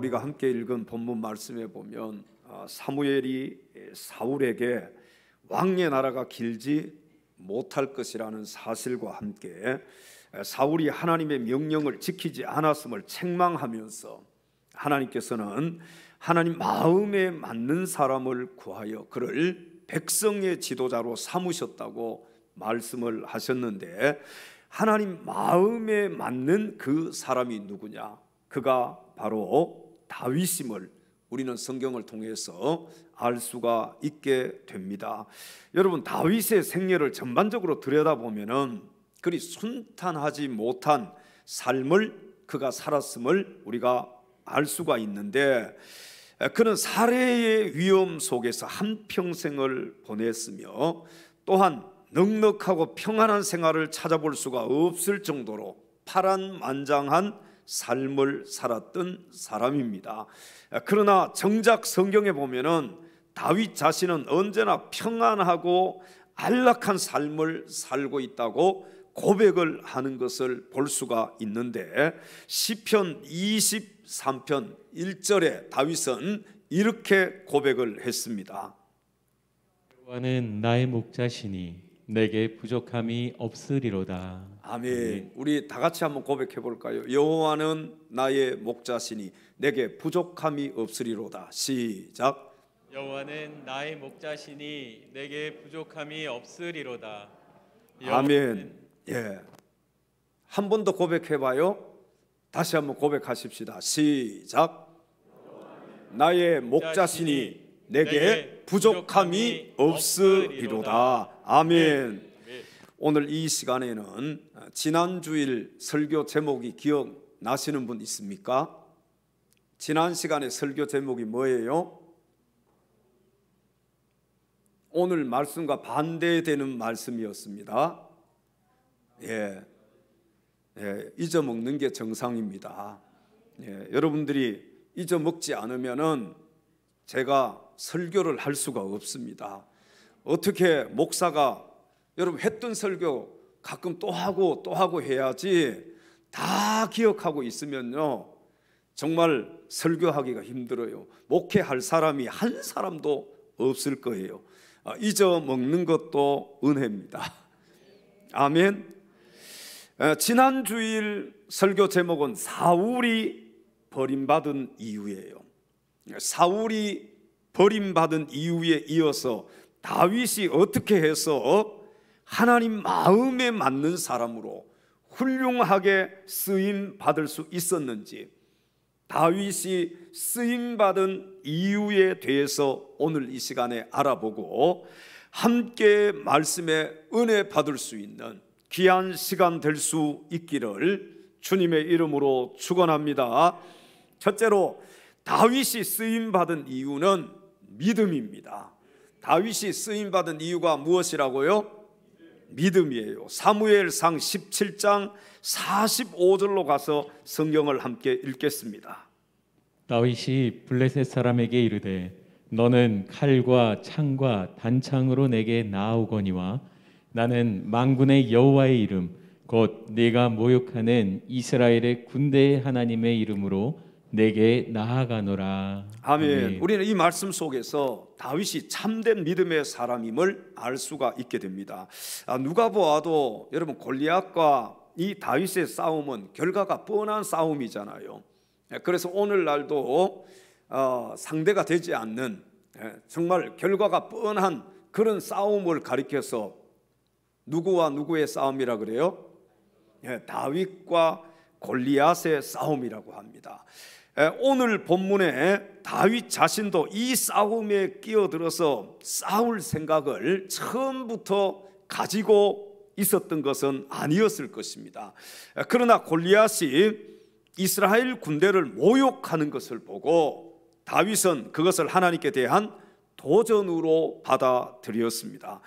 우리가 함께 읽은 본문 말씀에 보면 사무엘이 사울에게 왕의 나라가 길지 못할 것이라는 사실과 함께 사울이 하나님의 명령을 지키지 않았음을 책망하면서 하나님께서는 하나님 마음에 맞는 사람을 구하여 그를 백성의 지도자로 삼으셨다고 말씀을 하셨는데, 하나님 마음에 맞는 그 사람이 누구냐? 그가 바로 다윗임을 우리는 성경을 통해서 알 수가 있게 됩니다. 여러분, 다윗의 생애를 전반적으로 들여다보면은 그리 순탄하지 못한 삶을 그가 살았음을 우리가 알 수가 있는데, 그는 살해의 위험 속에서 한평생을 보냈으며 또한 넉넉하고 평안한 생활을 찾아볼 수가 없을 정도로 파란만장한 삶을 살았던 사람입니다. 그러나 정작 성경에 보면은 다윗 자신은 언제나 평안하고 안락한 삶을 살고 있다고 고백을 하는 것을 볼 수가 있는데, 시편 23편 1절에 다윗은 이렇게 고백을 했습니다. 여호와는 나의 목자시니 내게 부족함이 없으리로다. 아멘. 우리 다 같이 한번 고백해 볼까요? 여호와는 나의 목자시니 내게 부족함이 없으리로다. 시작. 여호와는 나의 목자시니 내게 부족함이 없으리로다. 아멘. 예. 한 번 더 고백해 봐요. 다시 한번 고백하십시다. 시작. 나의 목자시니 내게 부족함이 없으리로다. 아멘. 오늘 이 시간에는 지난주일 설교 제목이 기억나시는 분 있습니까? 지난 시간에 설교 제목이 뭐예요? 오늘 말씀과 반대되는 말씀이었습니다. 잊어먹는 게 정상입니다. 여러분들이 잊어먹지 않으면은 제가 설교를 할 수가 없습니다. 어떻게 목사가 여러분 했던 설교 가끔 또 하고 해야지, 다 기억하고 있으면요 정말 설교하기가 힘들어요. 목회할 사람이 한 사람도 없을 거예요. 잊어먹는 것도 은혜입니다. 아멘. 지난주일 설교 제목은 사울이 버림받은 이유예요. 사울이 버림받은 이유에 이어서 다윗이 어떻게 해서 하나님 마음에 맞는 사람으로 훌륭하게 쓰임 받을 수 있었는지, 다윗이 쓰임 받은 이유에 대해서 오늘 이 시간에 알아보고 함께 말씀의 은혜 받을 수 있는 귀한 시간 될 수 있기를 주님의 이름으로 축원합니다. 첫째로 다윗이 쓰임 받은 이유는 믿음입니다. 다윗이 쓰임 받은 이유가 무엇이라고요? 믿음이에요. 사무엘상 17장 45절로 가서 성경을 함께 읽겠습니다. 다윗이 블레셋 사람에게 이르되 너는 칼과 창과 단창으로 내게 나아오거니와 나는 만군의 여호와의 이름 곧 네가 모욕하는 이스라엘의 군대의 하나님의 이름으로 내게 나아가노라. 아멘. 우리는 이 말씀 속에서 다윗이 참된 믿음의 사람임을 알 수가 있게 됩니다. 누가 보아도 여러분 골리앗과 이 다윗의 싸움은 결과가 뻔한 싸움이잖아요. 그래서 오늘날도 상대가 되지 않는 정말 결과가 뻔한 그런 싸움을 가리켜서 누구와 누구의 싸움이라 그래요? 다윗과 골리앗의 싸움이라고 합니다. 오늘 본문에 다윗 자신도 이 싸움에 끼어들어서 싸울 생각을 처음부터 가지고 있었던 것은 아니었을 것입니다. 그러나 골리앗이 이스라엘 군대를 모욕하는 것을 보고 다윗은 그것을 하나님께 대한 도전으로 받아들였습니다.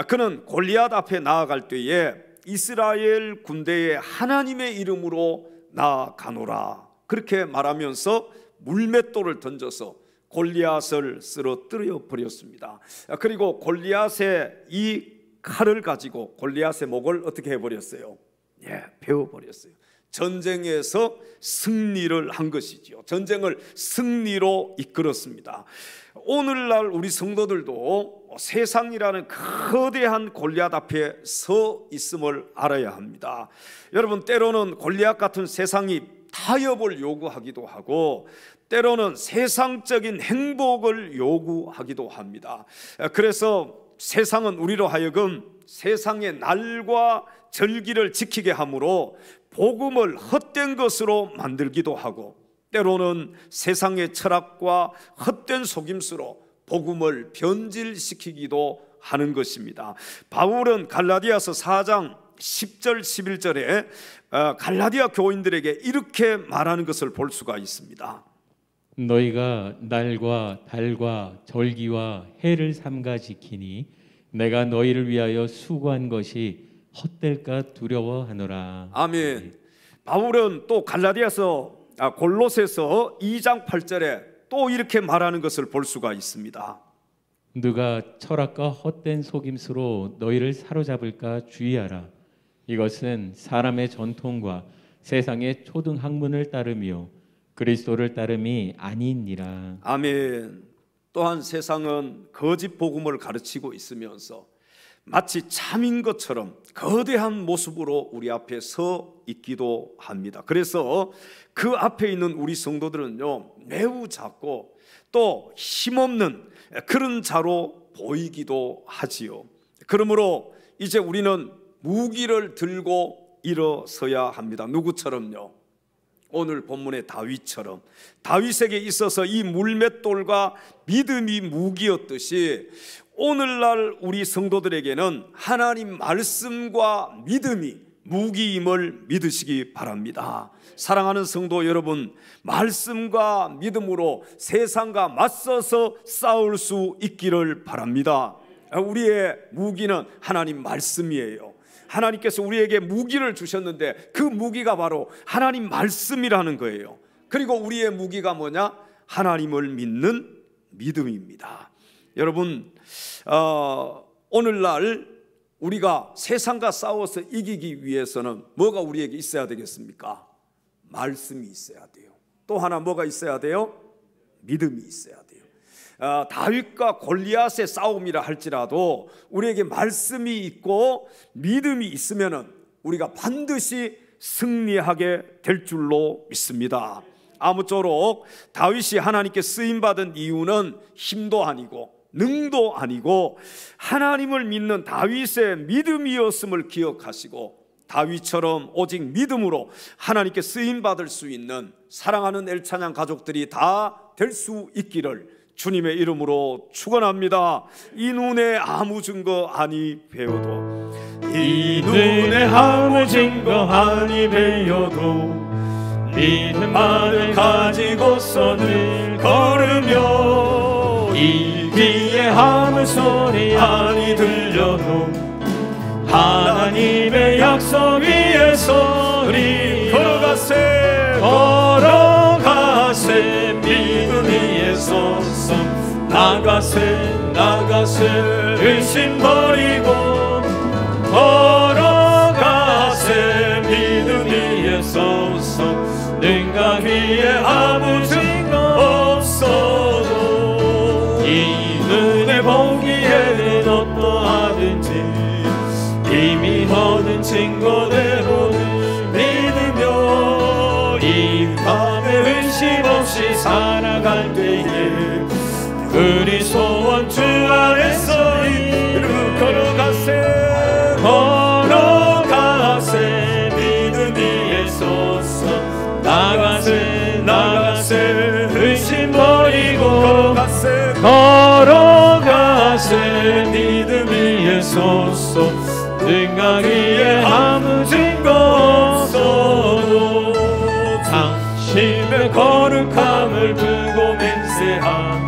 그는 골리앗 앞에 나아갈 때에 이스라엘 군대에 하나님의 이름으로 나아가노라 그렇게 말하면서 물맷돌을 던져서 골리앗을 쓰러뜨려 버렸습니다. 그리고 골리앗의 이 칼을 가지고 골리앗의 목을 어떻게 해버렸어요? 베어버렸어요. 전쟁에서 승리를 한 것이지요. 전쟁을 승리로 이끌었습니다. 오늘날 우리 성도들도 세상이라는 거대한 골리앗 앞에 서 있음을 알아야 합니다. 여러분, 때로는 골리앗 같은 세상이 타협을 요구하기도 하고 때로는 세상적인 행복을 요구하기도 합니다. 그래서 세상은 우리로 하여금 세상의 날과 절기를 지키게 하므로 복음을 헛된 것으로 만들기도 하고 때로는 세상의 철학과 헛된 속임수로 복음을 변질시키기도 하는 것입니다. 바울은 갈라디아서 4장 10절 11절에 갈라디아 교인들에게 이렇게 말하는 것을 볼 수가 있습니다. 너희가 날과 달과 절기와 해를 삼가 지키니 내가 너희를 위하여 수고한 것이 헛될까 두려워하노라. 아멘. 바울은 또 골로새서 2장 8절에 또 이렇게 말하는 것을 볼 수가 있습니다. 누가 철학과 헛된 속임수로 너희를 사로잡을까 주의하라. 이것은 사람의 전통과 세상의 초등 학문을 따르며 그리스도를 따름이 아니니라. 아멘. 또한 세상은 거짓 복음을 가르치고 있으면서 마치 참인 것처럼 거대한 모습으로 우리 앞에 서 있기도 합니다. 그래서 그 앞에 있는 우리 성도들은요, 매우 작고 또 힘없는 그런 자로 보이기도 하지요. 그러므로 이제 우리는 무기를 들고 일어서야 합니다. 누구처럼요? 오늘 본문의 다윗처럼 다윗에게 있어서 이 물맷돌과 믿음이 무기였듯이 오늘날 우리 성도들에게는 하나님 말씀과 믿음이 무기임을 믿으시기 바랍니다. 사랑하는 성도 여러분, 말씀과 믿음으로 세상과 맞서서 싸울 수 있기를 바랍니다. 우리의 무기는 하나님 말씀이에요. 하나님께서 우리에게 무기를 주셨는데 그 무기가 바로 하나님 말씀이라는 거예요. 그리고 우리의 무기가 뭐냐? 하나님을 믿는 믿음입니다. 여러분, 오늘날 우리가 세상과 싸워서 이기기 위해서는 뭐가 우리에게 있어야 되겠습니까? 말씀이 있어야 돼요. 또 하나 뭐가 있어야 돼요? 믿음이 있어야 돼요. 다윗과 골리앗의 싸움이라 할지라도 우리에게 말씀이 있고 믿음이 있으면은 우리가 반드시 승리하게 될 줄로 믿습니다. 아무쪼록 다윗이 하나님께 쓰임받은 이유는 힘도 아니고 능도 아니고 하나님을 믿는 다윗의 믿음이었음을 기억하시고 다윗처럼 오직 믿음으로 하나님께 쓰임받을 수 있는 사랑하는 엘찬양 가족들이 다 될 수 있기를 주님의 이름으로 축원합니다. 이 눈에 아무 증거 아니 배워도 이 눈에 아무 증거 아니 배워도 믿음만을 가지고서 늘 걸으며 이 귀에 아무 소리 아니 들려도 하나님의 약속 위에 서리 걸어가세 믿음 위에 서서 나가세 의심 버리고 걸어가세 믿음 위에 서서 능각 위에 아무 증거 없어도 이 눈에 보기에는 어떠하든지 이미 얻은 증거대로는 믿으며 이 밤에 의심 없이 살아갈 때에 우리 소원 주 안에서 이루 걸어가세 믿음 위에 서서 나가세 의심 버리고 걸어가세 믿음 위에 서서 능각 위에 아무 증거 없어도 당신의 거룩함을 두고 맹세한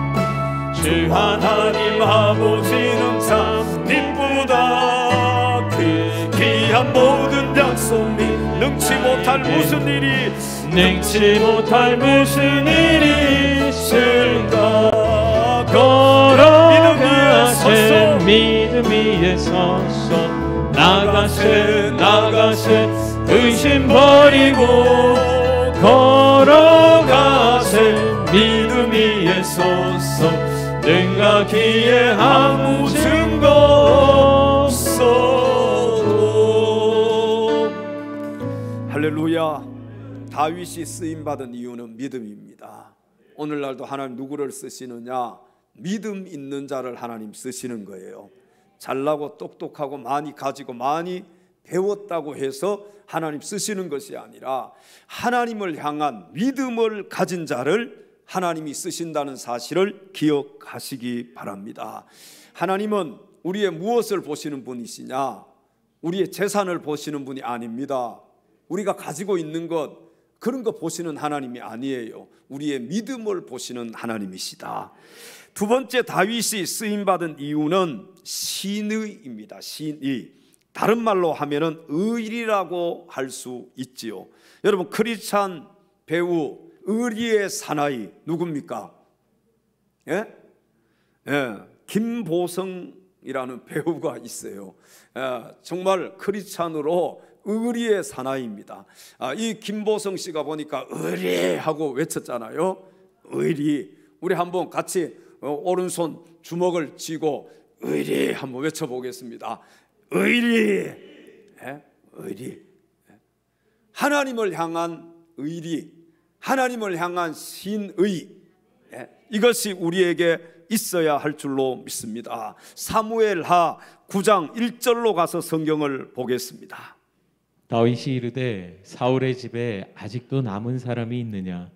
주 하나님 아버지는 참 이쁘다. 그 귀한 모든 약속이 능치 못할 무슨 일이 있을까. 걸어가세 믿음 위에 서서 나가세 의심 버리고 걸어가세. 믿음 위에 솟소 능가기에 아무 증거 없어도. 할렐루야. 다윗이 쓰임받은 이유는 믿음입니다. 오늘날도 하나님 누구를 쓰시느냐? 믿음 있는 자를 하나님 쓰시는 거예요. 잘나고 똑똑하고 많이 가지고 많이 배웠다고 해서 하나님 쓰시는 것이 아니라 하나님을 향한 믿음을 가진 자를 하나님이 쓰신다는 사실을 기억하시기 바랍니다. 하나님은 우리의 무엇을 보시는 분이시냐? 우리의 재산을 보시는 분이 아닙니다. 우리가 가지고 있는 것, 그런 거 보시는 하나님이 아니에요. 우리의 믿음을 보시는 하나님이시다. 두 번째, 다윗이 쓰임받은 이유는 신의입니다. 신의. 다른 말로 하면은 의리라고 할 수 있지요. 여러분, 크리스찬 배우 의리의 사나이 누굽니까? 예? 예, 김보성이라는 배우가 있어요. 정말 크리스찬으로 의리의 사나이입니다. 이 김보성 씨가 보니까 의리하고 외쳤잖아요. 의리. 우리 한번 같이 오른손 주먹을 쥐고 의리 한번 외쳐보겠습니다. 의리. 의리. 하나님을 향한 의리, 하나님을 향한 신의, 이것이 우리에게 있어야 할 줄로 믿습니다. 사무엘하 9장 1절로 가서 성경을 보겠습니다. 다윗이 이르되 사울의 집에 아직도 남은 사람이 있느냐?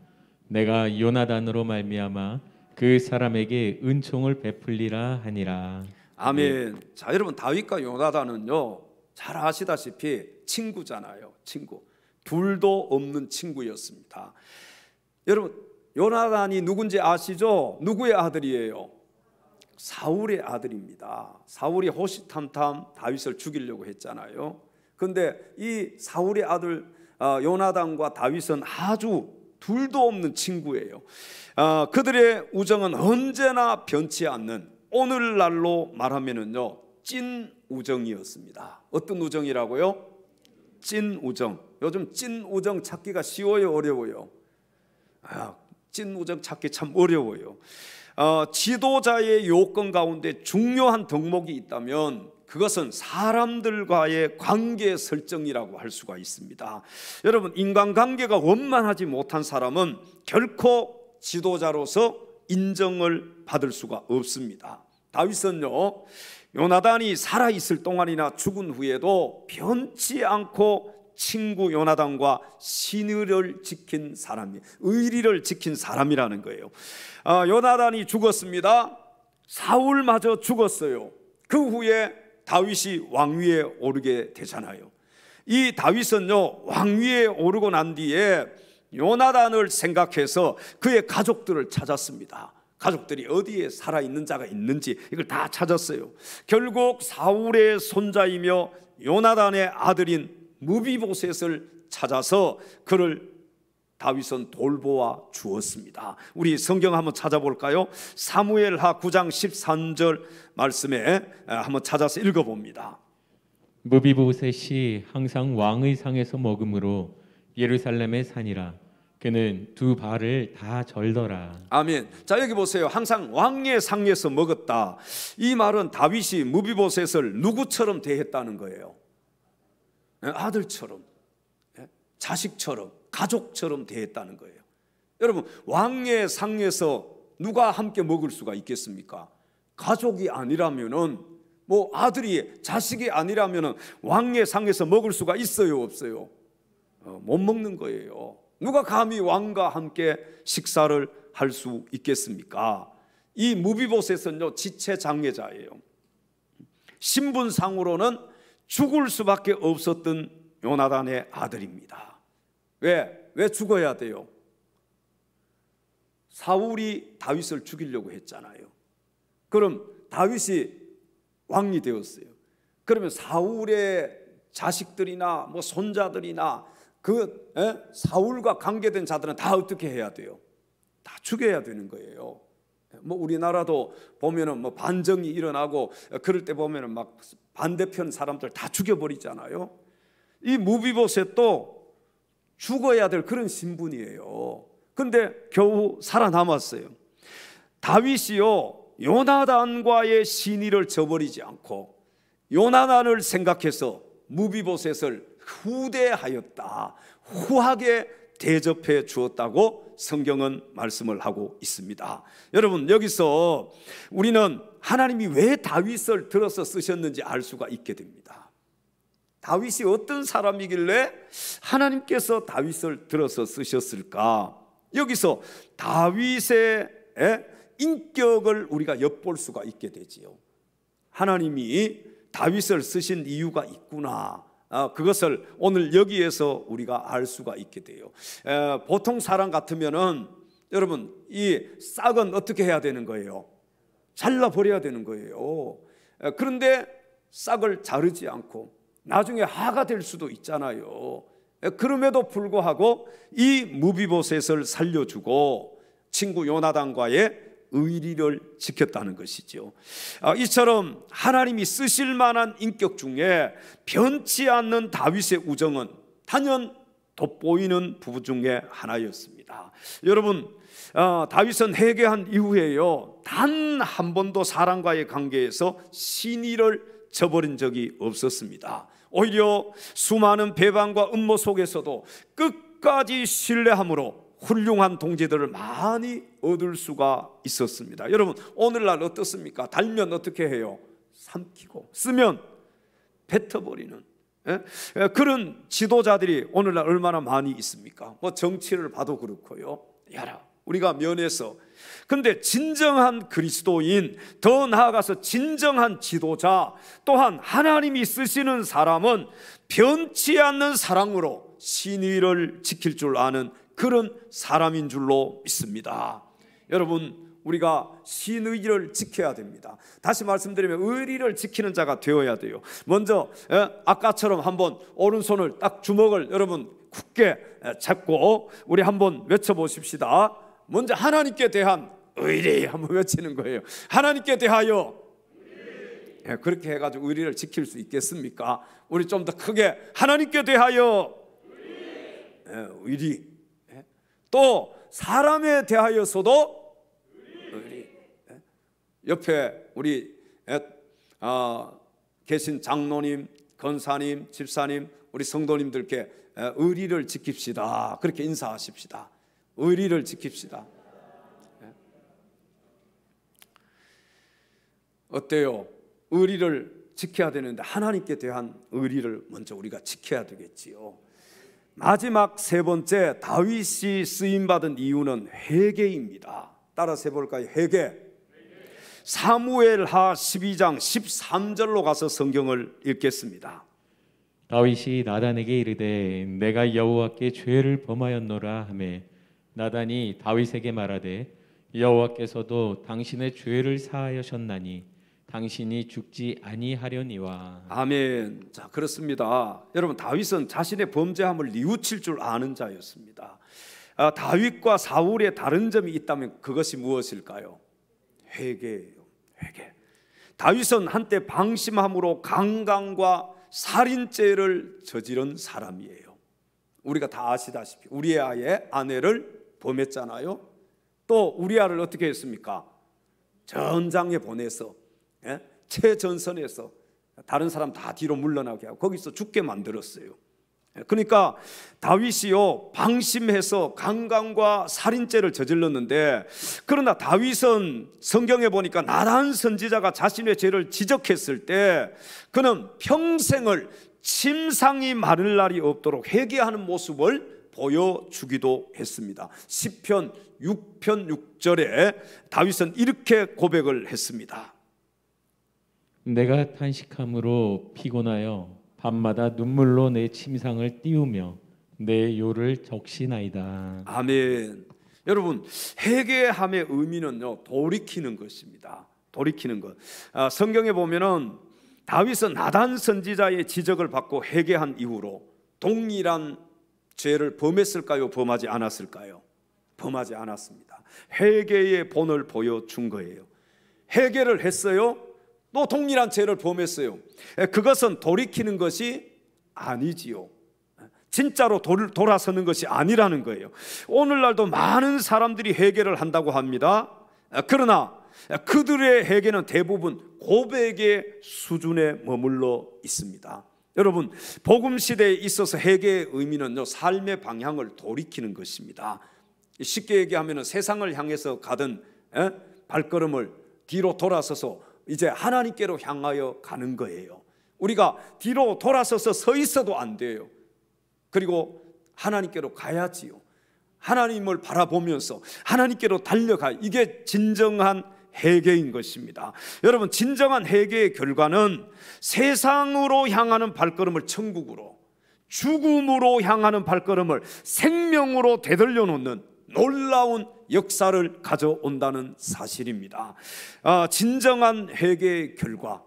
내가 요나단으로 말미암아 그 사람에게 은총을 베풀리라 하니라. 아멘. 자, 여러분, 다윗과 요나단은요, 잘 아시다시피 친구잖아요. 친구. 둘도 없는 친구였습니다. 여러분, 요나단이 누군지 아시죠? 누구의 아들이에요? 사울의 아들입니다. 사울이 호시탐탐 다윗을 죽이려고 했잖아요. 그런데 이 사울의 아들 요나단과 다윗은 아주 둘도 없는 친구예요. 그들의 우정은 언제나 변치 않는, 오늘날로 말하면은요, 찐 우정이었습니다. 어떤 우정이라고요? 찐 우정. 요즘 찐 우정 찾기가 쉬워요, 어려워요? 찐 우정 찾기 참 어려워요. 지도자의 요건 가운데 중요한 덕목이 있다면 그것은 사람들과의 관계 설정이라고 할 수가 있습니다. 여러분, 인간관계가 원만하지 못한 사람은 결코 지도자로서 인정을 받을 수가 없습니다. 다윗은요, 요나단이 살아있을 동안이나 죽은 후에도 변치 않고 친구 요나단과 신의를 지킨 사람이, 의리를 지킨 사람이라는 거예요. 요나단이 죽었습니다. 사울마저 죽었어요. 그 후에 다윗이 왕위에 오르게 되잖아요. 이 다윗은요, 왕위에 오르고 난 뒤에 요나단을 생각해서 그의 가족들을 찾았습니다. 가족들이 어디에 살아있는 자가 있는지 이걸 다 찾았어요. 결국 사울의 손자이며 요나단의 아들인 무비보셋을 찾아서 그를 다윗은 돌보아 주었습니다. 우리 성경 한번 찾아볼까요? 사무엘하 9장 13절 말씀에 한번 찾아서 읽어봅니다. 무비보셋이 항상 왕의 상에서 먹음으로 예루살렘에 사니라. 그는 두 발을 다 절더라. 아멘. 자, 여기 보세요. 항상 왕의 상에서 먹었다. 이 말은 다윗이 무비보셋을 누구처럼 대했다는 거예요? 아들처럼, 자식처럼, 가족처럼 대했다는 거예요. 여러분, 왕의 상에서 누가 함께 먹을 수가 있겠습니까? 가족이 아니라면은, 뭐 아들이, 자식이 아니라면은 왕의 상에서 먹을 수가 있어요, 없어요? 못 먹는 거예요. 누가 감히 왕과 함께 식사를 할 수 있겠습니까? 이 무비보셋은요, 지체장애자예요. 신분상으로는 죽을 수밖에 없었던 요나단의 아들입니다. 왜 죽어야 돼요? 사울이 다윗을 죽이려고 했잖아요. 그럼 다윗이 왕이 되었어요. 그러면 사울의 자식들이나 뭐 손자들이나 그 사울과 관계된 자들은 다 어떻게 해야 돼요? 다 죽여야 되는 거예요. 뭐 우리나라도 보면은 뭐 반정이 일어나고 그럴 때 보면은 막 반대편 사람들 다 죽여버리잖아요. 이 무비보셋도 죽어야 될 그런 신분이에요. 근데 겨우 살아남았어요. 다윗이요, 요나단과의 신의를 저버리지 않고 요나단을 생각해서 무비보셋을 후대하였다, 후하게 대접해 주었다고 성경은 말씀을 하고 있습니다. 여러분, 여기서 우리는 하나님이 왜 다윗을 들어서 쓰셨는지 알 수가 있게 됩니다. 다윗이 어떤 사람이길래 하나님께서 다윗을 들어서 쓰셨을까? 여기서 다윗의 인격을 우리가 엿볼 수가 있게 되지요. 하나님이 다윗을 쓰신 이유가 있구나, 그것을 오늘 여기에서 우리가 알 수가 있게 돼요. 보통 사람 같으면은 여러분, 이 싹은 어떻게 해야 되는 거예요? 잘라버려야 되는 거예요. 그런데 싹을 자르지 않고 나중에 하가 될 수도 있잖아요. 그럼에도 불구하고 이 무비보셋을 살려주고 친구 요나단과의 의리를 지켰다는 것이죠. 이처럼 하나님이 쓰실 만한 인격 중에 변치 않는 다윗의 우정은 단연 돋보이는 부부 중에 하나였습니다. 여러분, 다윗은 회개한 이후에요, 단 한 번도 사람과의 관계에서 신의를 저버린 적이 없었습니다. 오히려 수많은 배반과 음모 속에서도 끝까지 신뢰함으로 훌륭한 동지들을 많이 얻을 수가 있었습니다. 여러분, 오늘날 어떻습니까? 달면 어떻게 해요? 삼키고, 쓰면 뱉어버리는 그런 지도자들이 오늘날 얼마나 많이 있습니까? 뭐 정치를 봐도 그렇고요, 여러 우리가 면에서. 근데 진정한 그리스도인, 더 나아가서 진정한 지도자, 또한 하나님이 쓰시는 사람은 변치 않는 사랑으로 신의를 지킬 줄 아는 그런 사람인 줄로 믿습니다. 여러분, 우리가 신의를 지켜야 됩니다. 다시 말씀드리면 의리를 지키는 자가 되어야 돼요. 먼저 아까처럼 한번 오른손을 딱 주먹을 여러분 굳게 잡고 우리 한번 외쳐보십시다. 먼저 하나님께 대한 의리 한번 외치는 거예요. 하나님께 대하여. 그렇게 해가지고 의리를 지킬 수 있겠습니까? 우리 좀 더 크게 하나님께 대하여 의리. 또 사람에 대하여서도 의리. 옆에 우리 계신 장로님, 권사님, 집사님, 우리 성도님들께 의리를 지킵시다, 그렇게 인사하십시다. 의리를 지킵시다. 어때요? 의리를 지켜야 되는데 하나님께 대한 의리를 먼저 우리가 지켜야 되겠지요. 마지막 세 번째, 다윗이 쓰임받은 이유는 회개입니다. 따라서 해볼까요? 회개. 사무엘하 12장 13절로 가서 성경을 읽겠습니다. 다윗이 나단에게 이르되 내가 여호와께 죄를 범하였노라 하매 나단이 다윗에게 말하되 여호와께서도 당신의 죄를 사하셨나니 당신이 죽지 아니하려니와. 아멘. 자, 그렇습니다. 여러분, 다윗은 자신의 범죄함을 뉘우칠 줄 아는 자였습니다. 다윗과 사울의 다른 점이 있다면 그것이 무엇일까요? 회개예요. 회개. 다윗은 한때 방심함으로 강간과 살인죄를 저지른 사람이에요. 우리가 다 아시다시피 우리아의 아내를 범했잖아요. 또 우리아를 어떻게 했습니까? 전장에 보내서 최전선에서 다른 사람 다 뒤로 물러나게 하고 거기서 죽게 만들었어요. 그러니까 다윗이요, 방심해서 강간과 살인죄를 저질렀는데, 그러나 다윗은 성경에 보니까 나단 선지자가 자신의 죄를 지적했을 때 그는 평생을 침상이 마를 날이 없도록 회개하는 모습을 보여주기도 했습니다. 시편 6편 6절에 다윗은 이렇게 고백을 했습니다. 내가 탄식함으로 피곤하여 밤마다 눈물로 내 침상을 띄우며 내 요를 적시나이다. 아멘. 여러분, 회개함의 의미는요, 돌이키는 것입니다. 돌이키는 것. 성경에 보면은 다윗은 나단 선지자의 지적을 받고 회개한 이후로 동일한 죄를 범했을까요? 범하지 않았을까요? 범하지 않았습니다. 회개의 본을 보여준 거예요. 회개를 했어요. 또 동일한 죄를 범했어요. 그것은 돌이키는 것이 아니지요. 진짜로 돌아서는 것이 아니라는 거예요. 오늘날도 많은 사람들이 회개를 한다고 합니다. 그러나 그들의 회개는 대부분 고백의 수준에 머물러 있습니다. 여러분, 복음 시대에 있어서 회개의 의미는요, 삶의 방향을 돌이키는 것입니다. 쉽게 얘기하면 세상을 향해서 가던 발걸음을 뒤로 돌아서서 이제 하나님께로 향하여 가는 거예요. 우리가 뒤로 돌아서서 서 있어도 안 돼요. 그리고 하나님께로 가야지요. 하나님을 바라보면서 하나님께로 달려가. 이게 진정한 회개인 것입니다. 여러분, 진정한 회개의 결과는 세상으로 향하는 발걸음을 천국으로, 죽음으로 향하는 발걸음을 생명으로 되돌려 놓는 놀라운 역사를 가져온다는 사실입니다. 진정한 회개의 결과,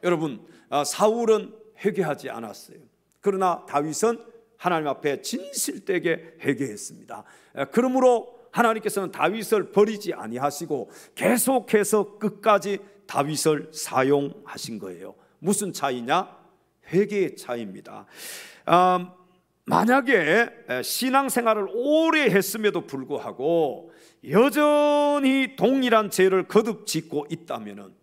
여러분, 사울은 회개하지 않았어요. 그러나 다윗은 하나님 앞에 진실되게 회개했습니다. 그러므로 하나님께서는 다윗을 버리지 아니하시고 계속해서 끝까지 다윗을 사용하신 거예요. 무슨 차이냐? 회개의 차이입니다. 만약에 신앙생활을 오래 했음에도 불구하고 여전히 동일한 죄를 거듭 짓고 있다면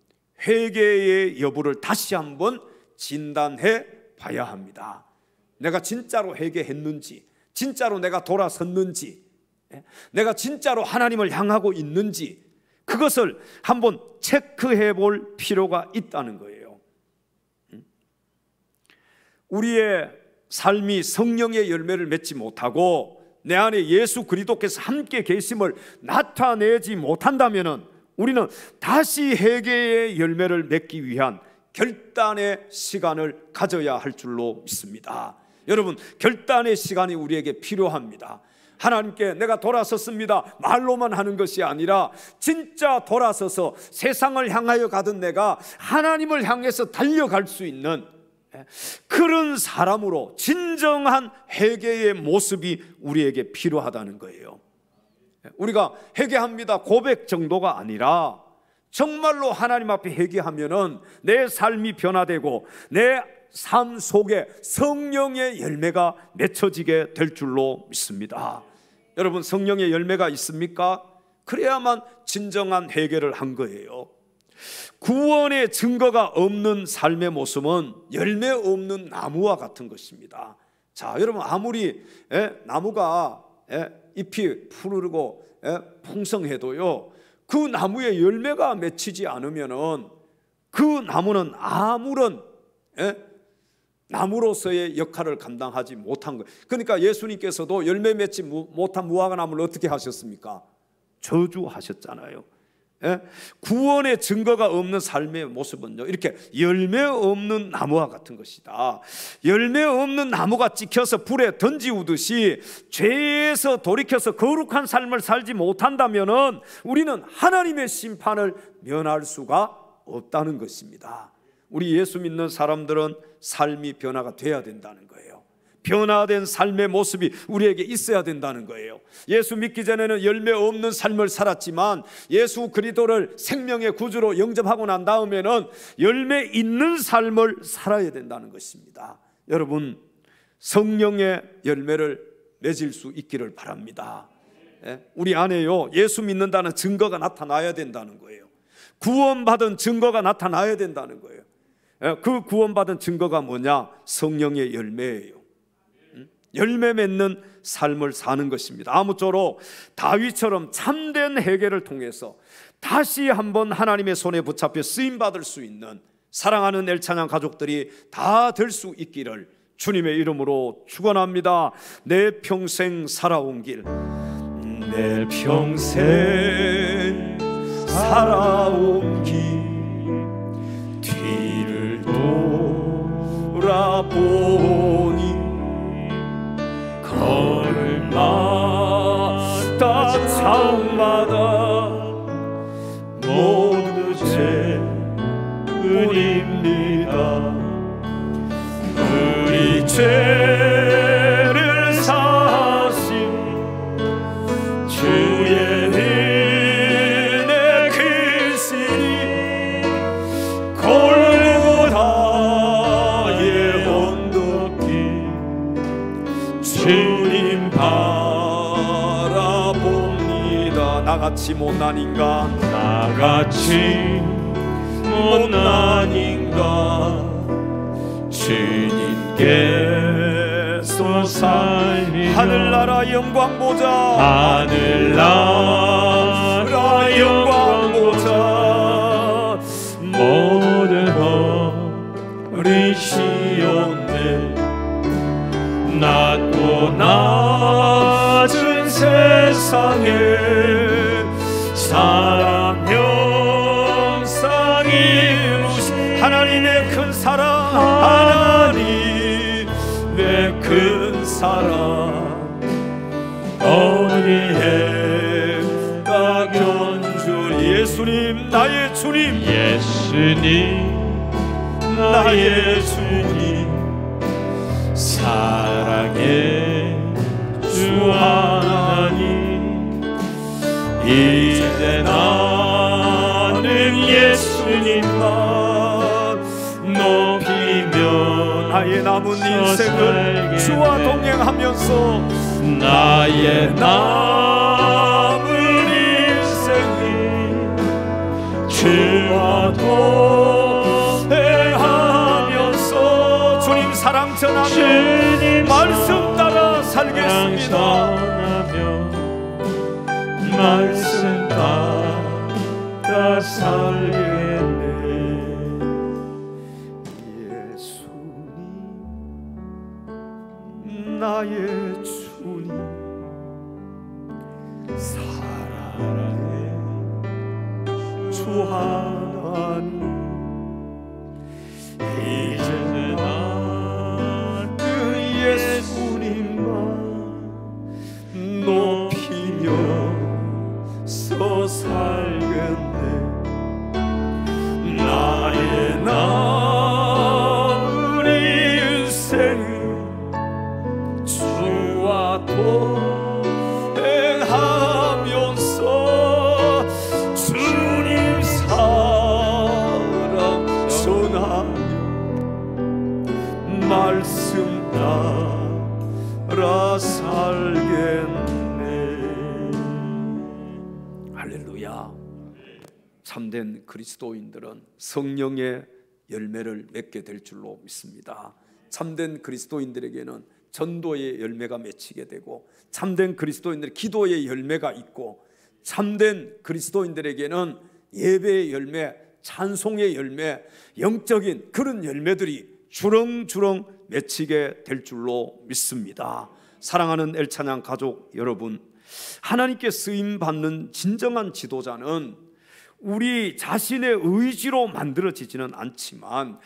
회개의 여부를 다시 한번 진단해 봐야 합니다. 내가 진짜로 회개했는지, 진짜로 내가 돌아섰는지, 내가 진짜로 하나님을 향하고 있는지, 그것을 한번 체크해 볼 필요가 있다는 거예요. 우리의 삶이 성령의 열매를 맺지 못하고 내 안에 예수 그리스도께서 함께 계심을 나타내지 못한다면 우리는 다시 회개의 열매를 맺기 위한 결단의 시간을 가져야 할 줄로 믿습니다. 여러분, 결단의 시간이 우리에게 필요합니다. 하나님께 내가 돌아섰습니다 말로만 하는 것이 아니라 진짜 돌아서서 세상을 향하여 가던 내가 하나님을 향해서 달려갈 수 있는 그런 사람으로 진정한 회개의 모습이 우리에게 필요하다는 거예요. 우리가 회개합니다 고백 정도가 아니라 정말로 하나님 앞에 회개하면은 내 삶이 변화되고 내 삶 속에 성령의 열매가 맺혀지게 될 줄로 믿습니다. 여러분, 성령의 열매가 있습니까? 그래야만 진정한 회개를 한 거예요. 구원의 증거가 없는 삶의 모습은 열매 없는 나무와 같은 것입니다. 자, 여러분, 아무리 나무가 잎이 푸르고 풍성해도요, 그 나무에 열매가 맺히지 않으면은 그 나무는 아무런 나무로서의 역할을 감당하지 못한 거예요. 그러니까 예수님께서도 열매 맺지 못한 무화과 나무를 어떻게 하셨습니까? 저주하셨잖아요. 구원의 증거가 없는 삶의 모습은요, 이렇게 열매 없는 나무와 같은 것이다. 열매 없는 나무가 찍혀서 불에 던지우듯이 죄에서 돌이켜서 거룩한 삶을 살지 못한다면 우리는 하나님의 심판을 면할 수가 없다는 것입니다. 우리 예수 믿는 사람들은 삶이 변화가 돼야 된다는 거예요. 변화된 삶의 모습이 우리에게 있어야 된다는 거예요. 예수 믿기 전에는 열매 없는 삶을 살았지만 예수 그리스도를 생명의 구주로 영접하고 난 다음에는 열매 있는 삶을 살아야 된다는 것입니다. 여러분, 성령의 열매를 맺을 수 있기를 바랍니다. 우리 안에요, 예수 믿는다는 증거가 나타나야 된다는 거예요. 구원받은 증거가 나타나야 된다는 거예요. 그 구원받은 증거가 뭐냐? 성령의 열매예요. 열매 맺는 삶을 사는 것입니다. 아무쪼록 다윗처럼 참된 회개를 통해서 다시 한번 하나님의 손에 붙잡혀 쓰임받을 수 있는 사랑하는 엘찬양 가족들이 다 될 수 있기를 주님의 이름으로 축원합니다. 내 평생 살아온 길, 내 평생 살아온 길, 뒤를 돌아보니 걸마다 차마다 모두 죄뿐입니다. 우리 죄를 사신 주의 은혜 크시니 골고다의 언덕 나같이 못난 인간, 나같이 못난 인간 주님께서 살리려 하늘나라 영광 보자, 하늘나라 영광 보자 모든 버리시었네 낮고 낮은 세상에 사랑 형상 이루신 하나님의 큰 사랑, 하나님의 큰 사랑 어디에 견주리 예수님 나의 주님, 예수님 나의 주님 사랑의 주 하나님 이제 나는 예수님만 높이며 나의 남은 인생을 주와 동행하면서 나의 남은 인생이 주와 동행하면서 주님 사랑 전하며 주님 말씀 따라 살겠습니다. 말씀 따라 살겠네. 예수님 나의 주님 사랑의 주 하나님 이제 나는 예수님만 높이면서 살겠네. 나의 남은 인생은 주와 동행하면서 주님 사랑 전하며 말씀 따라 살겠네. 할렐루야. 참된 그리스도인들은 성령의 열매를 맺게 될 줄로 믿습니다. 참된 그리스도인들에게는 전도의 열매가 맺히게 되고, 참된 그리스도인들의 기도의 열매가 있고, 참된 그리스도인들에게는 예배의 열매, 찬송의 열매, 영적인 그런 열매들이 주렁주렁 맺히게 될 줄로 믿습니다. 사랑하는 엘찬양 가족 여러분, 하나님께 쓰임받는 진정한 지도자는 우리 자신의 의지로 만들어지지는 않지만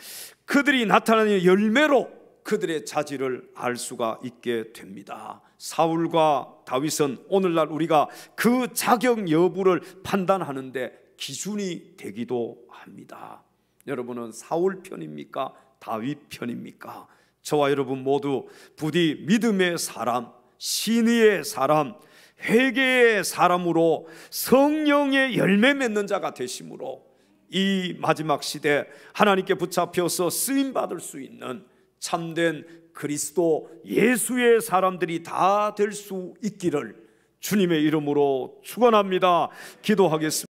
그들이 나타나는 열매로 그들의 자질을 알 수가 있게 됩니다. 사울과 다윗은 오늘날 우리가 그 자격 여부를 판단하는데 기준이 되기도 합니다. 여러분은 사울 편입니까? 다윗 편입니까? 저와 여러분 모두 부디 믿음의 사람, 신의의 사람, 회개의 사람으로 성령의 열매 맺는 자가 되심으로 이 마지막 시대 하나님께 붙잡혀서 쓰임받을 수 있는 참된 그리스도 예수의 사람들이 다 될 수 있기를 주님의 이름으로 축원합니다. 기도하겠습니다.